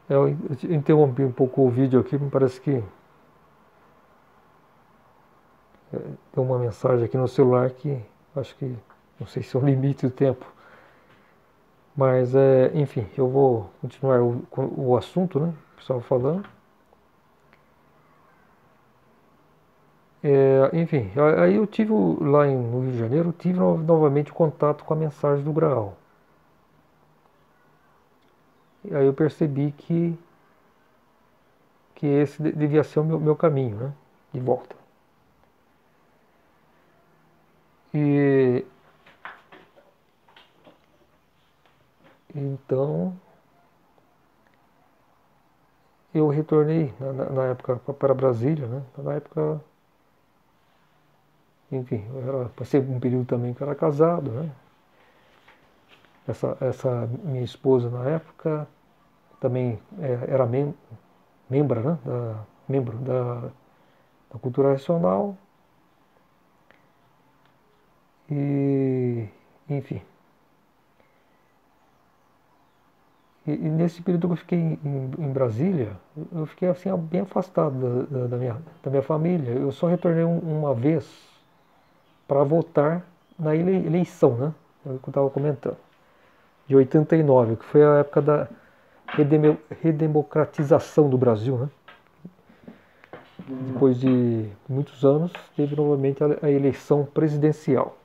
Eu interrompi um pouco o vídeo aqui, me parece que tem uma mensagem aqui no celular que acho que não sei se é o limite do tempo, mas enfim, eu vou continuar o assunto, né? O pessoal falando. Enfim, aí eu tive lá no Rio de Janeiro, tive novamente contato com a mensagem do Graal. E aí eu percebi que esse devia ser o meu caminho, né? De volta. E então eu retornei na época para Brasília, né? Na época, enfim, passei um período também que eu era casado, né? Essa minha esposa na época também era membro, né? Membro da Cultura Racional e, enfim. E nesse período que eu fiquei em Brasília, eu fiquei assim bem afastado da minha família. Eu só retornei uma vez para votar na eleição, né? É o que eu estava comentando. De 89, que foi a época da redemocratização do Brasil, né? Depois de muitos anos, teve novamente a eleição presidencial.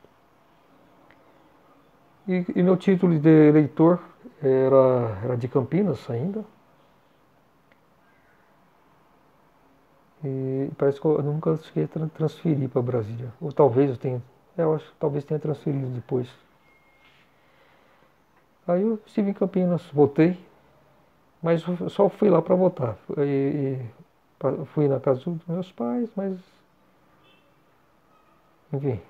E meu título de eleitor era de Campinas ainda. E parece que eu nunca cheguei a transferir para Brasília. Ou talvez eu tenha. Eu acho que talvez tenha transferido depois. Aí eu estive em Campinas, votei, mas eu só fui lá para votar. Fui na casa dos meus pais, mas enfim,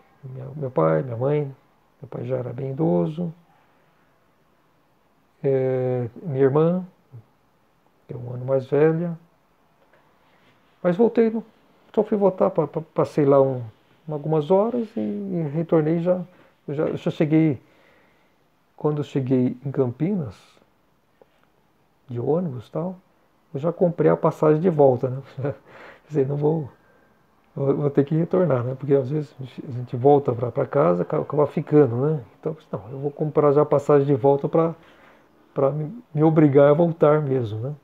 meu pai, minha mãe, meu pai já era bem idoso, minha irmã, que é um ano mais velha, mas voltei, só fui votar, passei lá algumas horas e retornei já. Eu já cheguei, quando eu cheguei em Campinas, de ônibus e tal, eu já comprei a passagem de volta, né? Quer dizer, não vou ter que retornar, né? Porque às vezes a gente volta para casa, acaba ficando, né? Então, não, eu vou comprar já a passagem de volta para me obrigar a voltar mesmo, né?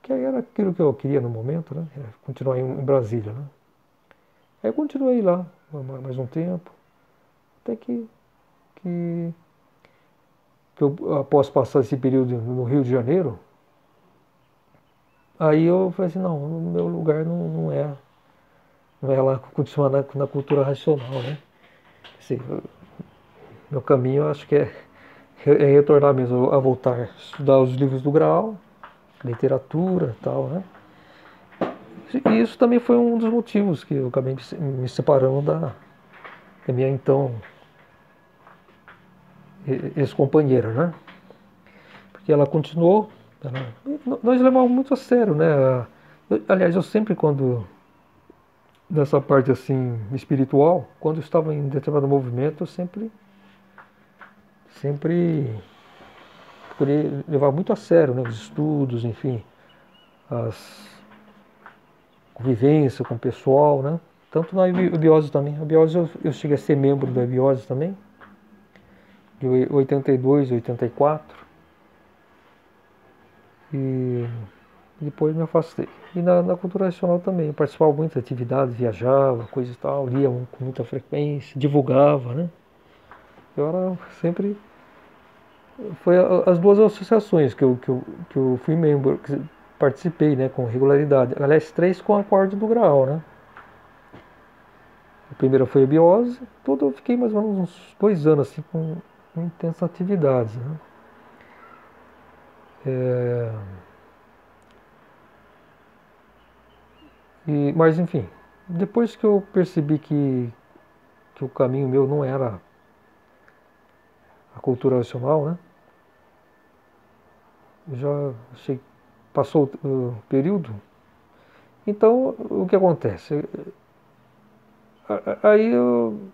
Que era aquilo que eu queria no momento, né? Continuar em Brasília, né? Aí eu continuei lá mais um tempo, até que, que eu, após passar esse período no Rio de Janeiro, aí eu falei assim, não, o meu lugar não é lá continuar na cultura racional, né? Assim, meu caminho eu acho que é retornar mesmo a voltar a estudar os livros do Graal, literatura e tal, né? E isso também foi um dos motivos que eu acabei me separando da minha então ex-companheira, né? Porque ela continuou, nós levamos muito a sério, né? Aliás, eu sempre quando, nessa parte assim espiritual, quando eu estava em determinado movimento, eu sempre procurei levar muito a sério, né? Os estudos, enfim, as convivência com o pessoal, né? Tanto na biose também. A biose eu cheguei a ser membro da biose também, de 82, 84. E depois me afastei. E na cultura nacional também, eu participava muito de atividades, viajava, coisa e tal, lia com muita frequência, divulgava, né? Eu era sempre. Foi as duas associações que eu fui membro, que participei, né, com regularidade. Aliás, três com a Corda do Graal, né? A primeira foi a biose, tudo eu fiquei mais ou menos uns 2 anos assim com intensas atividades, né? É, mas enfim, depois que eu percebi que o caminho meu não era a cultura racional, né? Eu já achei, passou o período. Então, o que acontece? Aí eu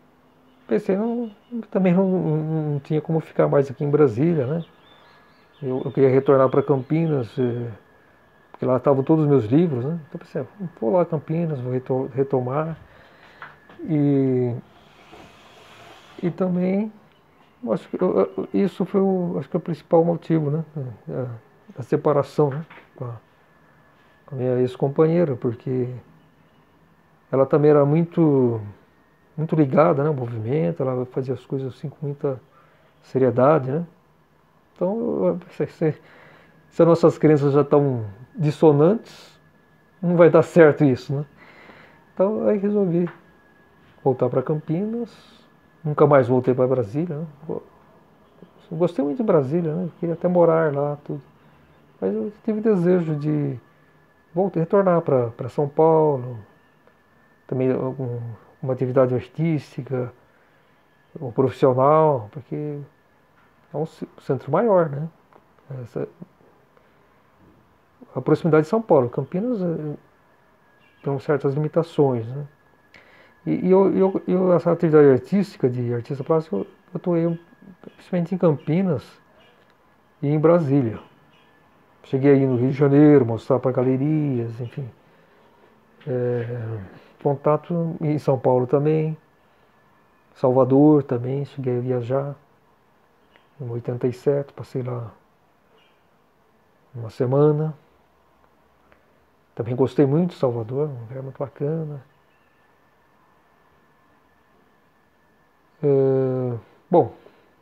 pensei, não, também não tinha como ficar mais aqui em Brasília, né? eu queria retornar para Campinas, porque lá estavam todos os meus livros, né? Então eu pensei, vou lá a Campinas, vou retomar. E, e também, acho que isso foi acho que o principal motivo, né? A separação, né? Com a minha ex-companheira, porque ela também era muito ligada, né, ao movimento, ela fazia as coisas assim com muita seriedade, né? Então, se as nossas crenças já estão dissonantes, não vai dar certo isso, né? Então, aí resolvi voltar para Campinas, nunca mais voltei para Brasília, né? Eu gostei muito de Brasília, né? Eu queria até morar lá, tudo. Mas eu tive desejo de voltar, retornar para São Paulo, também uma atividade artística, ou profissional, porque é um centro maior, né? A proximidade de São Paulo, Campinas tem certas limitações, né? Essa atividade artística, de artista plástico, eu atuei principalmente em Campinas e em Brasília. Cheguei aí no Rio de Janeiro, mostrar para galerias, enfim. Contato em São Paulo também, Salvador também, cheguei a viajar em 87, passei lá uma semana. Também gostei muito de Salvador, um lugar muito bacana. Bom,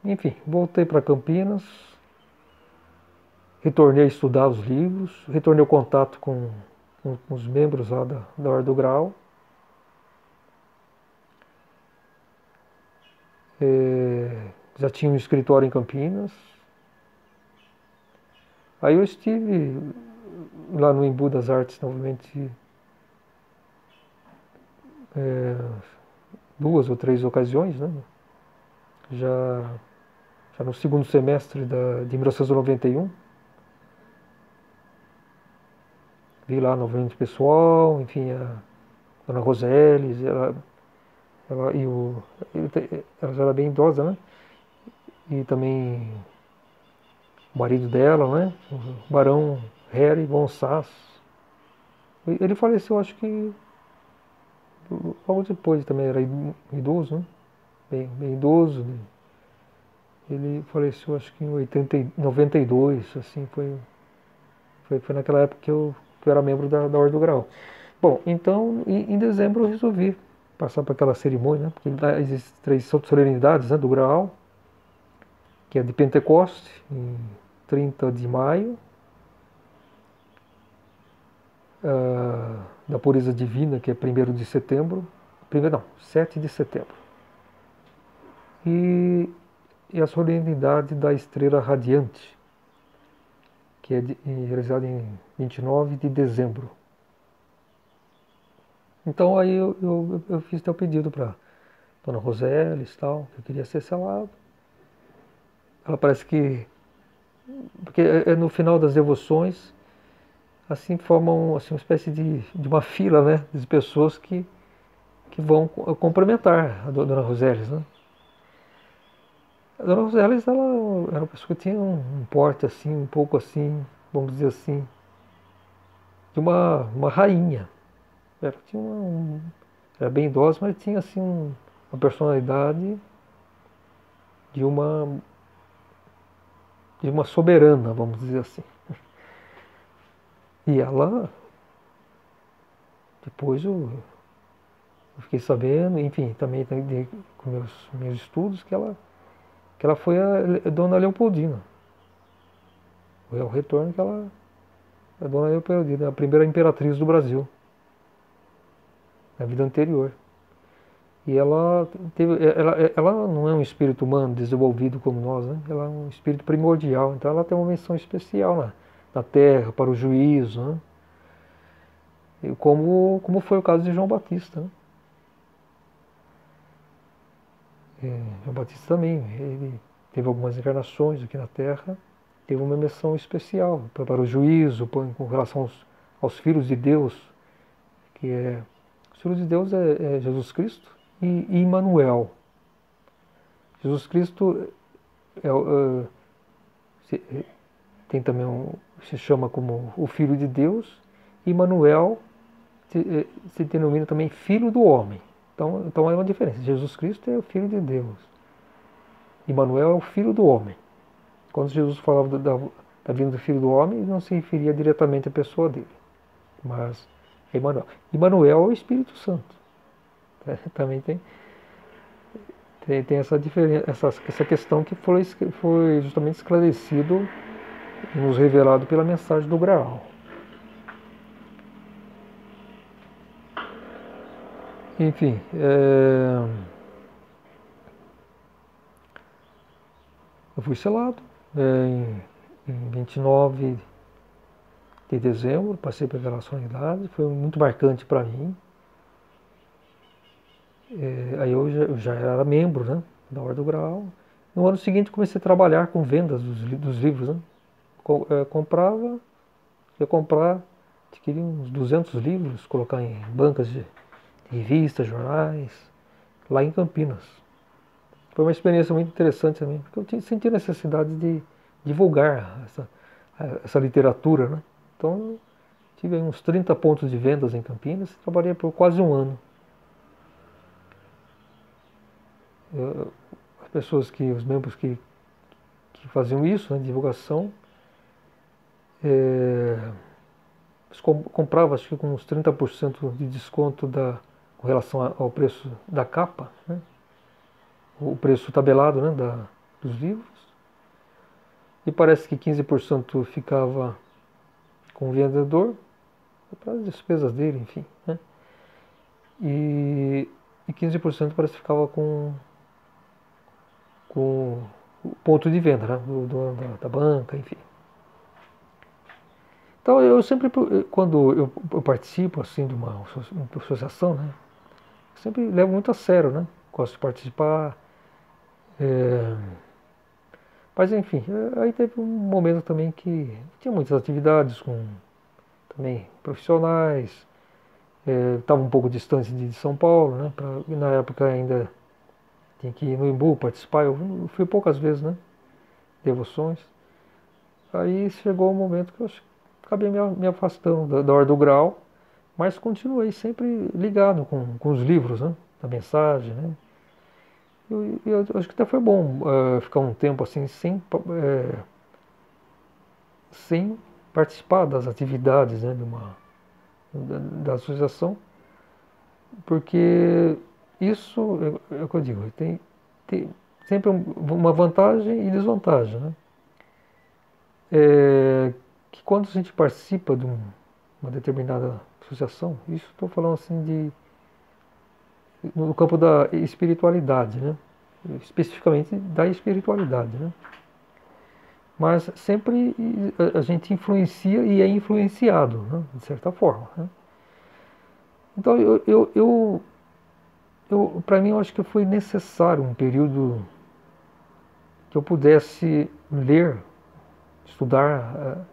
enfim, voltei para Campinas, retornei a estudar os livros, retornei o contato com os membros lá da Ordem do Grau. Já tinha um escritório em Campinas. Aí eu estive lá no Embu das Artes novamente, é, 2 ou 3 ocasiões, né? Já, já no segundo semestre de 1991. Vi lá novamente o pessoal, enfim, a Dona Roseles, ela já era bem idosa, né? E também o marido dela, né? O Barão Harry von Sass. Ele faleceu, acho que logo depois, também era idoso, né? Bem idoso. Ele faleceu, acho que em 92, assim, foi naquela época que eu era membro da Ordem do Grau. Bom, então, em dezembro eu resolvi passar para aquela cerimônia, né? Porque lá existem 3 solenidades, né, do Graal, que é de Pentecoste, em 30 de maio, da Pureza Divina, que é 1º de setembro, 7 de setembro, e, e a solenidade da Estrela Radiante, que é realizada em 29 de dezembro. Então aí eu fiz até o pedido para Dona Rosélia e tal, que eu queria ser selado. Ela parece que, porque no final das devoções, assim formam assim, uma espécie de uma fila, né, de pessoas que vão cumprimentar a Dona Rosélia, né? A Dona Rosélia, ela era uma pessoa que tinha um porte assim, um pouco assim, vamos dizer assim, de uma rainha. Ela tinha era bem idosa, mas tinha assim uma personalidade de uma soberana, vamos dizer assim. E ela, depois eu fiquei sabendo, enfim, também com meus estudos, que ela foi a Dona Leopoldina. Foi ao retorno que a Dona Leopoldina, a primeira imperatriz do Brasil, na vida anterior. E ela não é um espírito humano desenvolvido como nós, né? Ela é um espírito primordial, então ela tem uma menção especial na Terra, para o juízo, né? E como foi o caso de João Batista, né? João Batista também, ele teve algumas encarnações aqui na Terra, teve uma menção especial para o juízo, com relação aos filhos de Deus, que os filhos de Deus é Jesus Cristo e Emmanuel. Jesus Cristo é, tem também se chama como o Filho de Deus, e Emanuel se denomina também Filho do Homem. Então é uma diferença. Jesus Cristo é o Filho de Deus. Emanuel é o Filho do Homem. Quando Jesus falava da vinda do Filho do Homem, ele não se referia diretamente à pessoa dele, mas é Emanuel. Emanuel é o Espírito Santo. Também tem essa diferença, essa questão que foi justamente esclarecido e nos revelado pela mensagem do Graal. Enfim, eu fui selado em 29 de dezembro, passei pela solenidade, foi muito marcante para mim. Aí eu já era membro, né, da Ordem do Graal. No ano seguinte comecei a trabalhar com vendas dos livros, né? Ia comprar, adquirir uns 200 livros, colocar em bancas de revistas, jornais, lá em Campinas. Foi uma experiência muito interessante também, porque eu senti a necessidade de divulgar essa literatura, né? Então, tive uns 30 pontos de vendas em Campinas e trabalhei por quase um ano. Os membros que faziam isso, né, divulgação, comprava, acho que com uns 30% de desconto com relação ao preço da capa, né, o preço tabelado, né, dos livros, e parece que 15% ficava com o vendedor, para as despesas dele, enfim, né, e 15% parece que ficava com o ponto de venda, né, do dono da banca, enfim. Então eu sempre, quando eu participo assim de uma associação, né, eu sempre levo muito a sério, né, gosto de participar, mas enfim, aí teve um momento também que tinha muitas atividades com também profissionais, estava um pouco distante de São Paulo, né, na época ainda tinha que ir no Embu participar, eu fui poucas vezes, né, devoções. Aí chegou o momento que eu acabei me afastando da Ordem do Grau, mas continuei sempre ligado com os livros, né, da mensagem, né. Eu acho que até foi bom ficar um tempo assim sem participar das atividades, né, da associação, porque isso é o que eu digo, tem sempre uma vantagem e desvantagem, né? Que quando a gente participa de uma determinada associação, isso estou falando assim no campo da espiritualidade, né? Especificamente da espiritualidade, né? Mas sempre a gente influencia e é influenciado, né? De certa forma, né? Então para mim eu acho que foi necessário um período que eu pudesse ler, estudar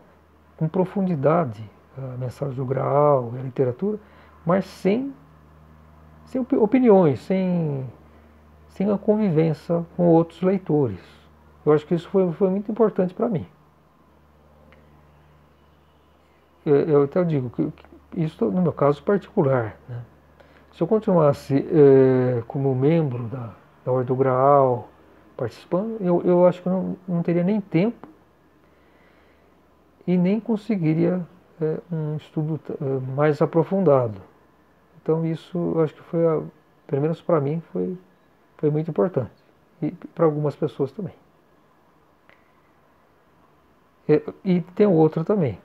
com profundidade a mensagem do Graal, a literatura, mas sem opiniões, sem a convivência com outros leitores. Eu acho que isso foi muito importante para mim. Eu até digo que isso no meu caso particular, né? Se eu continuasse como membro da Ordem do Graal, participando, eu acho que eu não teria nem tempo e nem conseguiria um estudo mais aprofundado. Então isso, eu acho que pelo menos para mim, foi muito importante. E para algumas pessoas também. E tem outro também.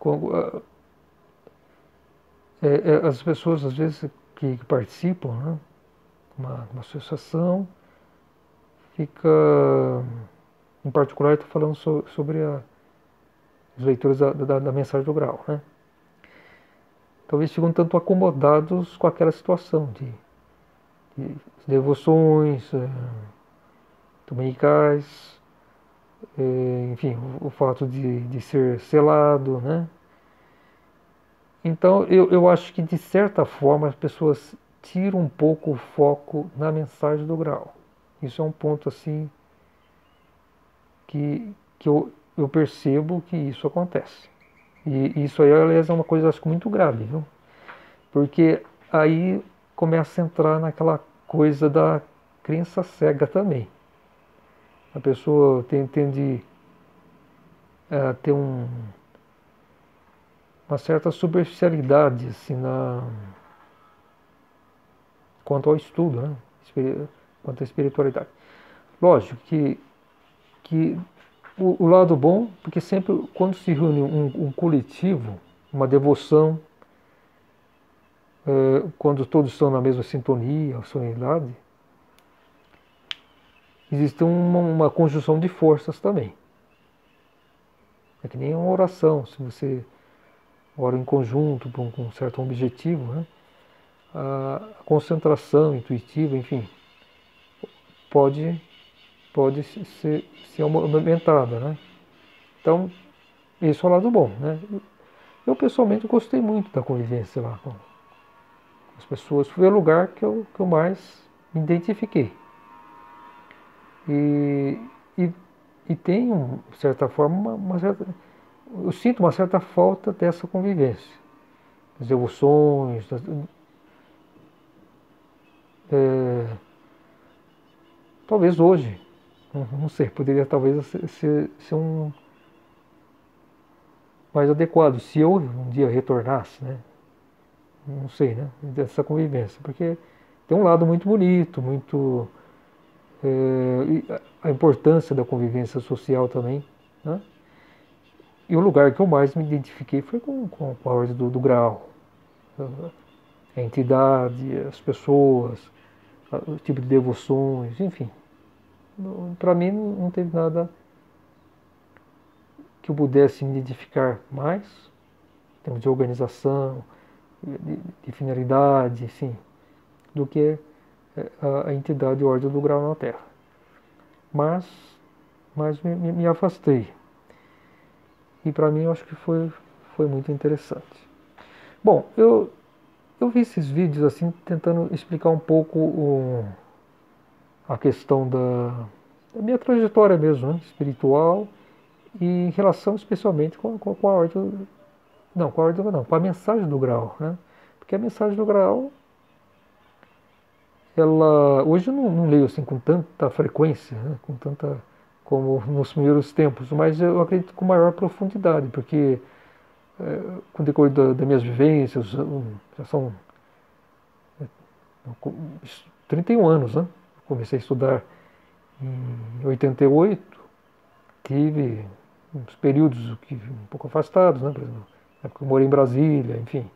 As pessoas, às vezes, que participam, né, uma associação, fica, em particular, estou falando sobre os leitores da mensagem do Graal, né? Talvez ficam tanto acomodados com aquela situação de devoções dominicais, enfim, o fato de ser selado, né? Então eu acho que de certa forma as pessoas tiram um pouco o foco na mensagem do Graal. Isso é um ponto assim que eu percebo que isso acontece. E isso aí, aliás, é uma coisa, acho que muito grave, viu? Porque aí começa a entrar naquela coisa da crença cega também. A pessoa tende a ter uma certa superficialidade assim, quanto ao estudo, né? Quanto à espiritualidade. Lógico que o lado bom, porque sempre quando se reúne um coletivo, uma devoção, quando todos estão na mesma sintonia, sonoridade, existe uma conjunção de forças também. É que nem uma oração, se você ora em conjunto para um certo objetivo, né? A concentração intuitiva, enfim, pode, pode ser aumentada, né? Então, esse é o lado bom, né? Eu pessoalmente gostei muito da convivência lá com as pessoas. Foi o lugar que eu mais me identifiquei. E, e, e tem, de certa forma, eu sinto uma certa falta dessa convivência. Das devoções, talvez hoje, não sei, poderia talvez ser mais adequado, se eu um dia retornasse, né? Não sei, né? Dessa convivência, porque tem um lado muito bonito, muito e a importância da convivência social também, né? E o lugar que eu mais me identifiquei foi com a Ordem do Graal, a entidade, as pessoas, o tipo de devoções, enfim. Para mim não teve nada que eu pudesse me identificar mais, em termos de organização, de finalidade, enfim, do que a entidade Ordem do Grau na Terra. Mas me afastei. E para mim eu acho que foi muito interessante. Bom, eu vi esses vídeos assim tentando explicar um pouco a questão da minha trajetória mesmo, né, espiritual, e em relação especialmente com a ordem, não, com a ordem não, com a mensagem do grau, né? Porque a mensagem do grau, ela, hoje eu não leio assim com tanta frequência, né, com tanta, como nos primeiros tempos, mas eu acredito com maior profundidade, porque com o decorrer das minhas vivências, já são 31 anos, né? Comecei a estudar em 88, tive uns períodos um pouco afastados, né? Por exemplo, na época eu morei em Brasília, enfim,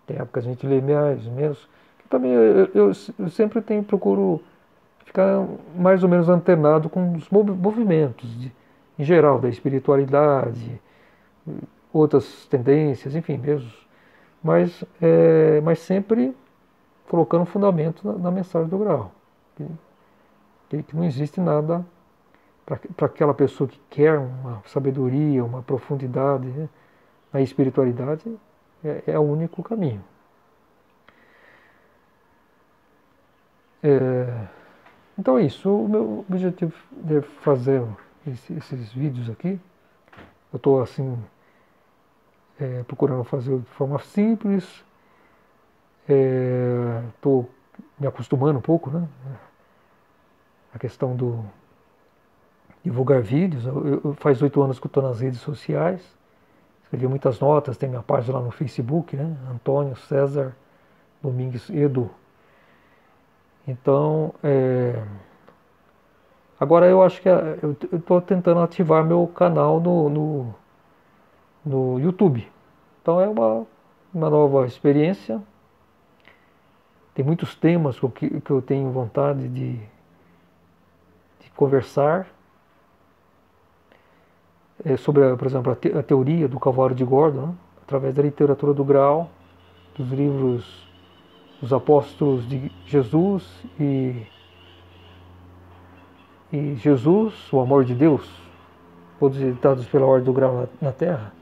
tem época que a gente lê mais, menos. Que também eu sempre procuro ficar mais ou menos antenado com os movimentos, em geral, da espiritualidade, outras tendências, enfim, mesmo. Mas sempre colocando fundamento na mensagem do grau. Que não existe nada para aquela pessoa que quer uma sabedoria, uma profundidade, né, na espiritualidade, é o único caminho. Então é isso. O meu objetivo de fazer esses vídeos aqui, eu estou assim procurando fazer de forma simples, estou me acostumando um pouco, né? A questão do divulgar vídeos. Faz 8 anos que eu estou nas redes sociais, escrevi muitas notas, tem minha página lá no Facebook, né? Antônio César Domingues Edu. Então, agora eu acho que eu estou tentando ativar meu canal no YouTube. Então é uma nova experiência. Tem muitos temas que eu tenho vontade de conversar. Sobre, por exemplo, a teoria do Calvário de Gordon, né? Através da literatura do Graal, dos livros dos apóstolos de Jesus e Jesus, o amor de Deus, todos editados pela Ordem do Grau na Terra.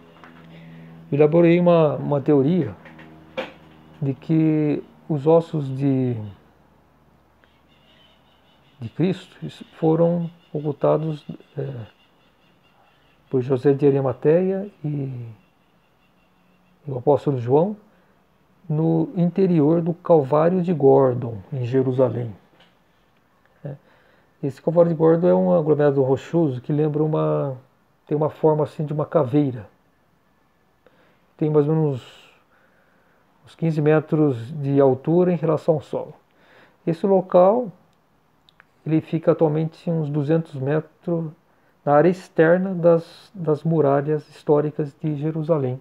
Elaborei uma teoria de que os ossos de Cristo foram ocultados por José de Arimateia e o apóstolo João, no interior do Calvário de Gordon, em Jerusalém. Esse Calvário de Gordon é um aglomerado rochoso que lembra tem uma forma assim de uma caveira. Tem mais ou menos uns 15 metros de altura em relação ao solo. Esse local, ele fica atualmente uns 200 metros na área externa das muralhas históricas de Jerusalém.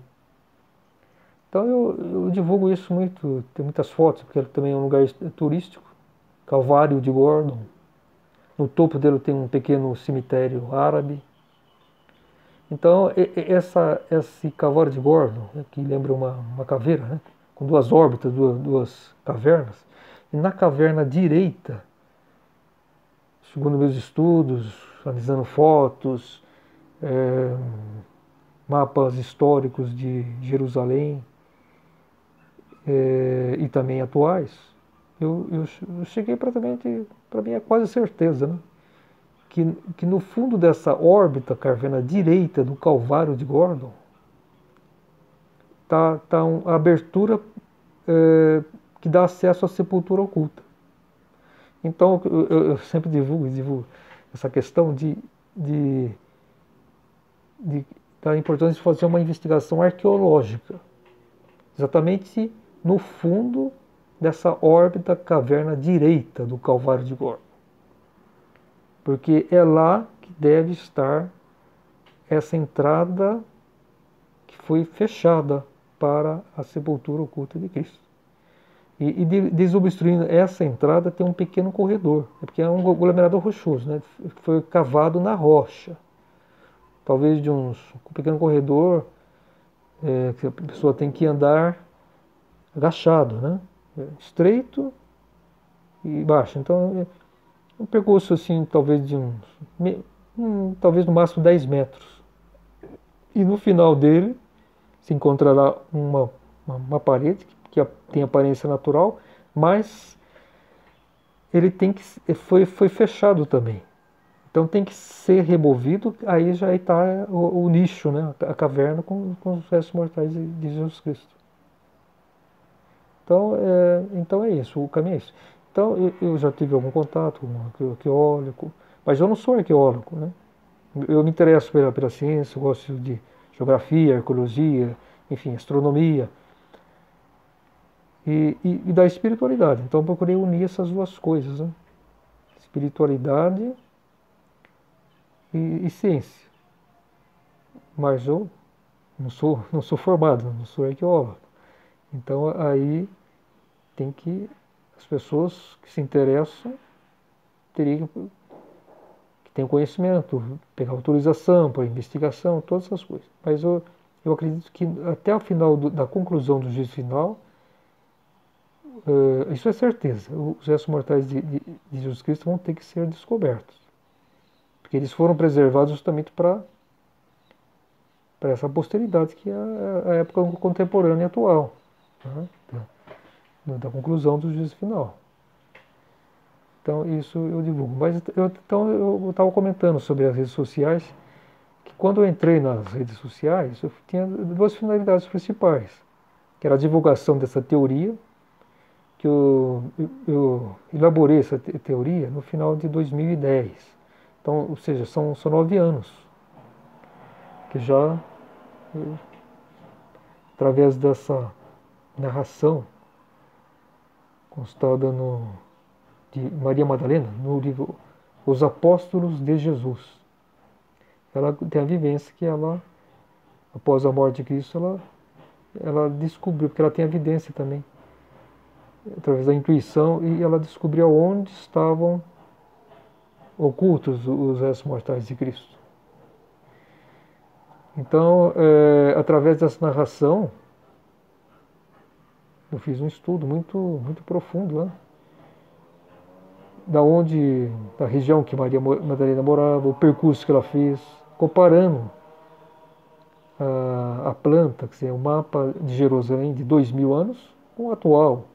Então eu divulgo isso muito, tem muitas fotos, porque também é um lugar turístico, Calvário de Gordon. No topo dele tem um pequeno cemitério árabe. Então esse Calvário de Gordon, que lembra uma caveira, né, com duas órbitas, duas cavernas, e na caverna direita, segundo meus estudos, analisando fotos, mapas históricos de Jerusalém e também atuais, eu cheguei praticamente, para mim é quase certeza, né? Que no fundo dessa órbita caverna direita do Calvário de Gordon tá uma abertura que dá acesso à sepultura oculta. Então eu sempre divulgo essa questão da importância de fazer uma investigação arqueológica, exatamente no fundo dessa órbita caverna direita do Calvário de Gordon. Porque é lá que deve estar essa entrada que foi fechada para a sepultura oculta de Cristo. E desobstruindo essa entrada tem um pequeno corredor, porque é um aglomerado rochoso, né? Foi cavado na rocha. Talvez um pequeno corredor que a pessoa tem que andar agachado, né? Estreito e baixo. Então um percurso assim, talvez talvez no máximo 10 metros. E no final dele se encontrará uma parede que tem aparência natural, mas ele foi fechado também. Então tem que ser removido, aí já está o nicho, né? A caverna com os restos mortais de Jesus Cristo. Então é isso, o caminho é isso. Então eu já tive algum contato com um arqueólogo, mas eu não sou arqueólogo, né? Eu me interesso pela ciência, eu gosto de geografia, arqueologia, enfim, astronomia e da espiritualidade. Então eu procurei unir essas duas coisas, né? Espiritualidade e ciência. Mas eu não sou formado, não sou arqueólogo. Então aí tem que as pessoas que se interessam teriam que ter conhecimento, pegar autorização para investigação, todas essas coisas. Mas eu acredito que até o final da conclusão do juízo final, isso é certeza, os restos mortais de Jesus Cristo vão ter que ser descobertos. Porque eles foram preservados justamente para essa posteridade que é a época contemporânea e atual, né? Da conclusão do juízo final. Então isso eu divulgo. Mas então eu estava comentando sobre as redes sociais, que quando eu entrei nas redes sociais, eu tinha duas finalidades principais, que era a divulgação dessa teoria, que eu elaborei essa teoria no final de 2010. Então, ou seja, são 9 anos que já, através dessa narração constada de Maria Madalena, no livro Os Apóstolos de Jesus. Ela tem a vivência que ela, após a morte de Cristo, ela descobriu, porque ela tem a evidência também, através da intuição, e ela descobriu onde estavam ocultos os restos mortais de Cristo. Então, através dessa narração, eu fiz um estudo muito profundo, né? Da região que Maria Madalena morava, o percurso que ela fez, comparando a planta, quer dizer, o mapa de Jerusalém de 2000 anos com o atual.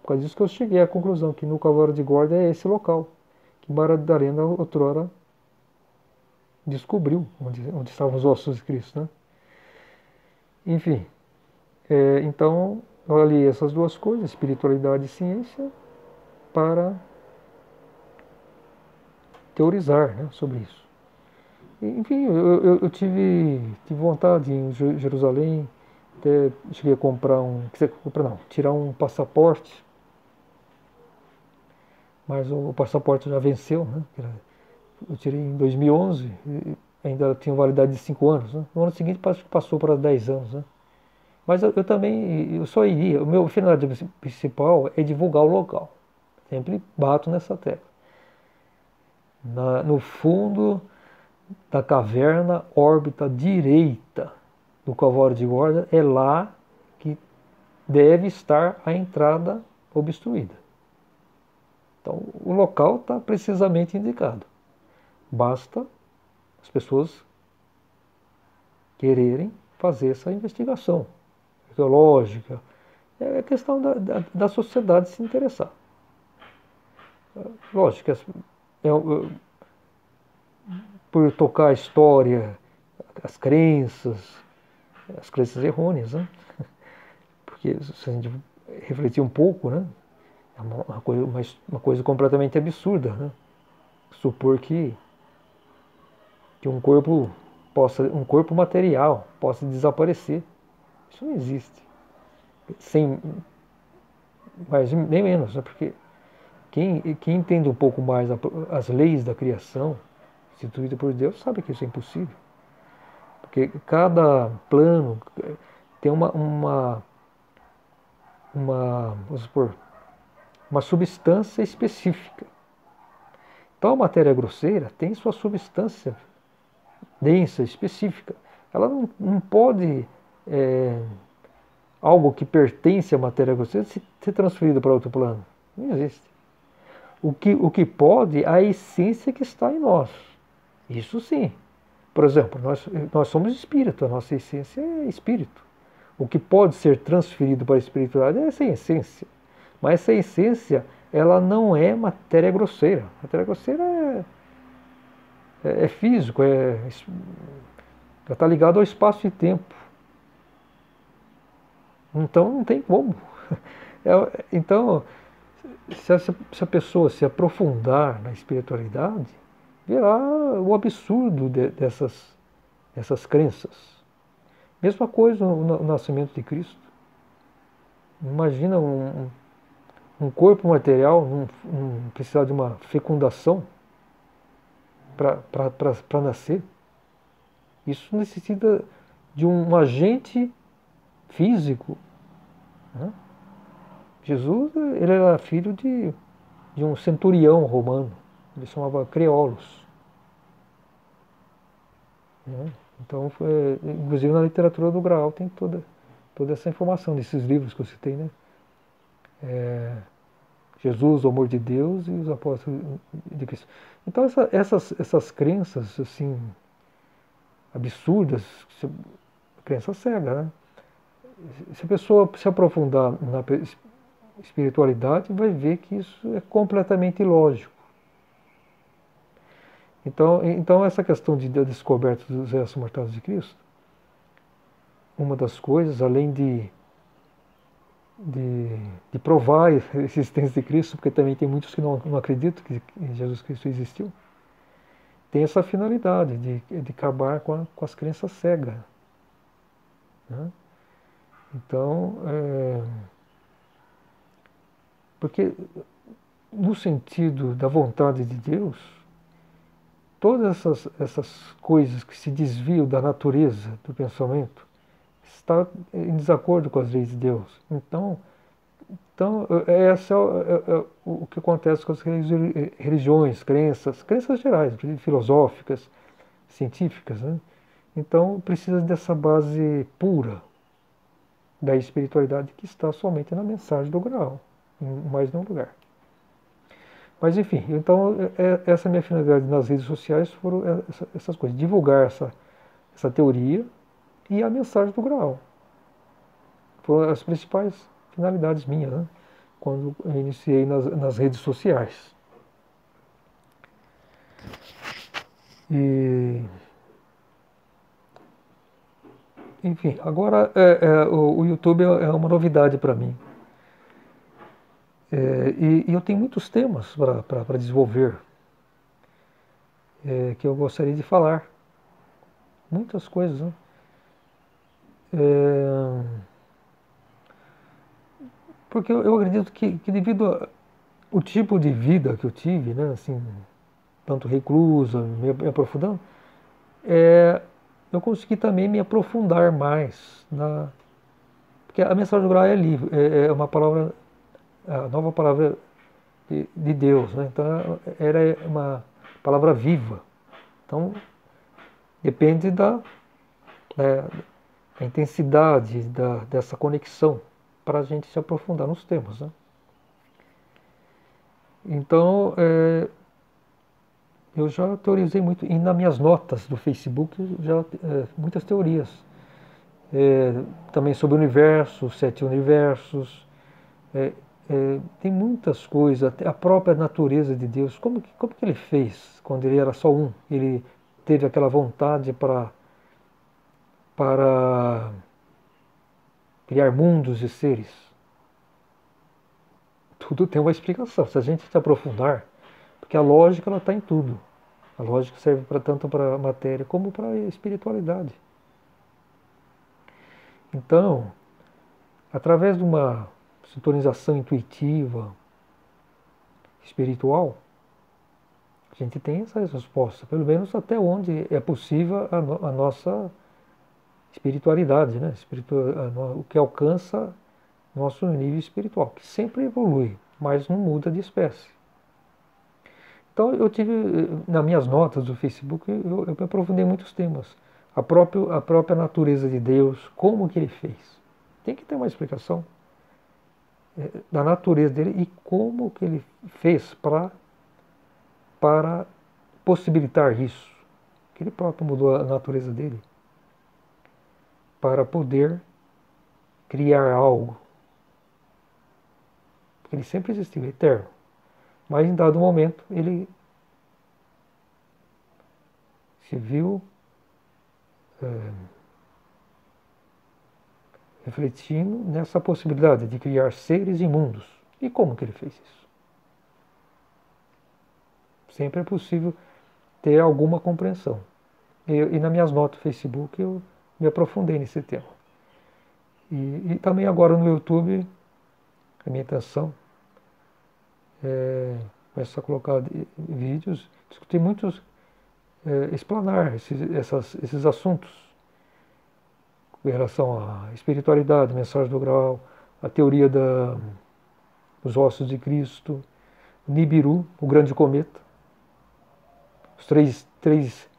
Por causa disso que eu cheguei à conclusão que no Calvário de Gordon é esse local, que Madalena outrora descobriu onde estavam os ossos de Cristo, né? Enfim, então eu aliei essas duas coisas, espiritualidade e ciência, para teorizar, né, sobre isso. Enfim, eu tive vontade de ir em Jerusalém, até cheguei a tirar um passaporte, mas o passaporte já venceu, né? Eu tirei em 2011, e ainda tinha validade de 5 anos, né? No ano seguinte passou para 10 anos, né? Mas eu também, eu só iria, o meu finalidade principal é divulgar o local. Sempre bato nessa tecla. No fundo da caverna, órbita direita do Calvário de Górdia, é lá que deve estar a entrada obstruída. Então, o local está precisamente indicado. Basta as pessoas quererem fazer essa investigação arqueológica. É questão da sociedade se interessar. Lógico, por tocar a história, as crenças errôneas, né? Porque se a gente refletir um pouco, né? É uma coisa completamente absurda, né? Supor que um corpo material possa desaparecer. Isso não existe. Sem mais nem menos, né? Porque quem entende um pouco mais as leis da criação, instituída por Deus, sabe que isso é impossível. Porque cada plano tem vamos supor, uma substância específica. Então a matéria grosseira tem sua substância densa, específica. Ela não pode, algo que pertence à matéria grosseira, ser transferido para outro plano. Não existe. O que pode, a essência que está em nós. Isso sim. Por exemplo, nós somos espírito, a nossa essência é espírito. O que pode ser transferido para a espiritualidade é essa essência. Mas essa essência, ela não é matéria grosseira. Matéria grosseira é físico, está ligado ao espaço e tempo. Então não tem como. Então, se a pessoa se aprofundar na espiritualidade, verá o absurdo dessas crenças. Mesma coisa no nascimento de Cristo. Imagina um corpo material precisar de uma fecundação para nascer. Isso necessita de um agente físico, né? Jesus, ele era filho de um centurião romano. Ele se chamava Creolos, né? Então, inclusive na literatura do Graal tem toda essa informação desses livros que eu citei, né? Jesus, o amor de Deus e os apóstolos de Cristo. Então essas crenças assim absurdas, crença cega, né? Se a pessoa se aprofundar na espiritualidade, vai ver que isso é completamente ilógico. Então essa questão da descoberta dos restos mortais de Cristo, uma das coisas, além de provar a existência de Cristo, porque também tem muitos que não acreditam que Jesus Cristo existiu, tem essa finalidade de acabar com as crenças cegas, né? Então, porque no sentido da vontade de Deus, todas essas coisas que se desviam da natureza do pensamento está em desacordo com as leis de Deus. Então esse é o que acontece com as religiões, crenças gerais, filosóficas, científicas, né? Então precisa dessa base pura da espiritualidade que está somente na mensagem do Graal, em mais nenhum lugar. Mas enfim, então essa minha finalidade nas redes sociais foram essas coisas, divulgar essa teoria e a mensagem do Graal. Foram as principais finalidades minhas, né? Quando eu iniciei nas redes sociais. E, enfim, agora o YouTube é uma novidade para mim. E eu tenho muitos temas para desenvolver, que eu gostaria de falar. Muitas coisas, né? É, porque eu acredito que devido ao tipo de vida que eu tive, né, assim, tanto reclusa, me aprofundando, eu consegui também me aprofundar mais porque a mensagem do Graal é livre, é uma palavra, a nova palavra de Deus, né? Então era uma palavra viva. Então depende né, da intensidade dessa conexão para a gente se aprofundar nos temas, né? Então eu já teorizei muito, e nas minhas notas do Facebook já muitas teorias. Também sobre o universo, 7 universos, tem muitas coisas, até a própria natureza de Deus. Como que ele fez quando ele era só um? Ele teve aquela vontade para criar mundos e seres. Tudo tem uma explicação. Se a gente se aprofundar, porque a lógica ela está em tudo. A lógica serve tanto para a matéria como para a espiritualidade. Então, através de uma sintonização intuitiva, espiritual, a gente tem essas respostas, pelo menos até onde é possível a nossa espiritualidade, né? O que alcança nosso nível espiritual, que sempre evolui, mas não muda de espécie. Então eu tive, nas minhas notas do Facebook, eu me aprofundei em muitos temas. A própria natureza de Deus, como que ele fez. Tem que ter uma explicação da natureza dele e como que ele fez para possibilitar isso. Que ele próprio mudou a natureza dele para poder criar algo. Porque ele sempre existiu, eterno. Mas em dado momento ele se viu refletindo nessa possibilidade de criar seres imundos. E como que ele fez isso? Sempre é possível ter alguma compreensão. E nas minhas notas do Facebook eu me aprofundei nesse tema. E também agora no YouTube, a minha intenção é começar a colocar vídeos, discutir muitos, explanar esses assuntos em relação à espiritualidade, mensagem do Graal, a teoria dos ossos de Cristo, Nibiru, o grande cometa, os três